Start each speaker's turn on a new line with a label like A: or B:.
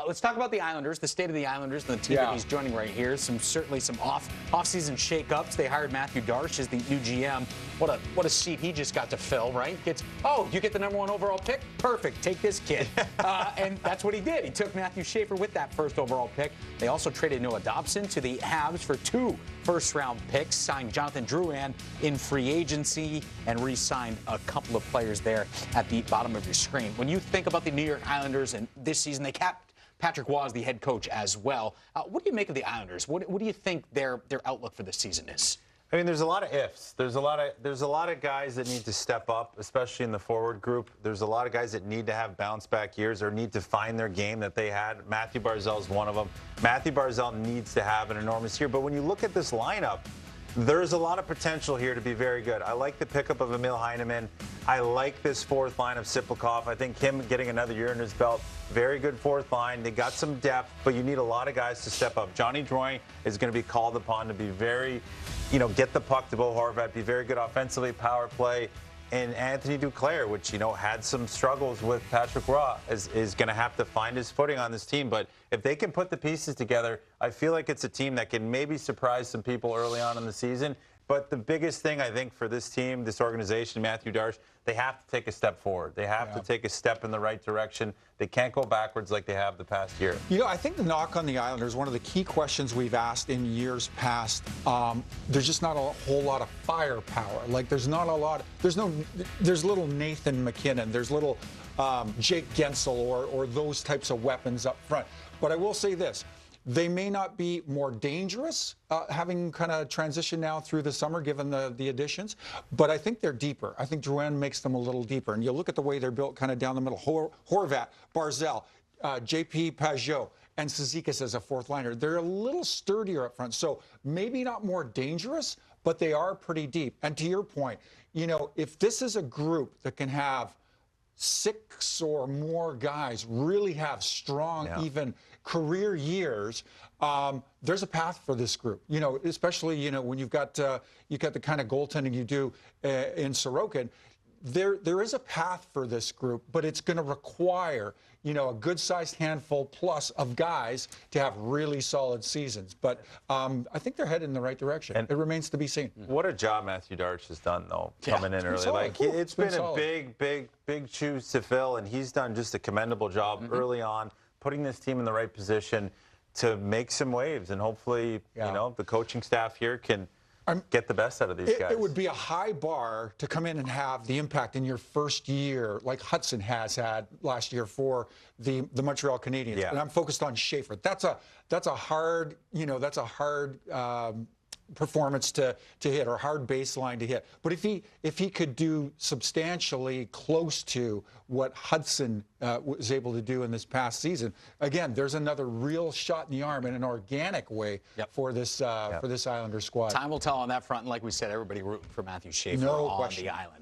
A: Let's talk about the Islanders, the state of the Islanders, and the team that he's joining right here. Certainly some off-season shakeups. They hired Matthew Darche as the new GM. What a seat he just got to fill, right? You get the #1 overall pick? Perfect. Take this kid. And that's what he did. He took Matthew Schaefer with that first overall pick. They also traded Noah Dobson to the Habs for 2 first-round picks, signed Jonathan Drouin in free agency, and re-signed a couple of players there at the bottom of your screen. When you think about the New York Islanders and this season, they capped Patrick Waugh as the head coach as well. What do you make of the Islanders? What do you think their outlook for this season is?
B: I mean, there's a lot of ifs. There's a lot of guys that need to step up, especially in the forward group. There's a lot of guys that need to have bounce-back years or need to find their game that they had. Matthew Barzal is one of them. Matthew Barzal needs to have an enormous year. But when you look at this lineup, there's a lot of potential here to be very good. I like the pickup of Emil Heineman. I like this fourth line of Siplikov. I think him getting another year in his belt, very good fourth line. They got some depth, but you need a lot of guys to step up. Johnny Drouin is going to be called upon to be very, get the puck to Bo Horvat, be very good offensively, power play. And Anthony Duclair, which, had some struggles with Patrick Roy, is going to have to find his footing on this team. But if they can put the pieces together, I feel like it's a team that can maybe surprise some people early on in the season. But the biggest thing, I think, for this team, this organization, Matthew Darche, they have to take a step forward. They have to take a step in the right direction. They can't go backwards like they have the past year.
C: I think the knock on the Islanders, one of the key questions we've asked in years past, there's just not a whole lot of firepower. Like, there's little Nathan McKinnon, there's little Jake Gensel or those types of weapons up front. But I will say this. They may not be more dangerous, having kind of transitioned now through the summer, given the additions, but I think they're deeper. I think Drouin makes them a little deeper. And you look at the way they're built kind of down the middle. Horvat, Barzal, JP Pajot, and Cizikas as a fourth liner. They're a little sturdier up front. So maybe not more dangerous, but they are pretty deep. And to your point, if this is a group that can have 6 or more guys really have strong, even career years, there's a path for this group. Especially when you've got the kind of goaltending you do in Sorokin. There is a path for this group, but it's going to require a good-sized handful plus of guys to have really solid seasons. But I think they're headed in the right direction. And it remains to be seen.
B: What a job Matthew Darche has done, though, coming in early. It's been a big shoes to fill, and he's done just a commendable job early on, putting this team in the right position to make some waves. And hopefully, the coaching staff here can get the best out of these guys.
C: It would be a high bar to come in and have the impact in your first year, like Hudson has had last year for the Montreal Canadiens. And I'm focused on Schaefer. That's a hard performance to hit, or hard baseline to hit. But if he could do substantially close to what Hudson was able to do in this past season, again, there's another real shot in the arm in an organic way for this Islander squad.
A: Time will tell on that front, and like we said, everybody rooting for Matthew Schaefer
C: no
A: on
C: question.
A: the island.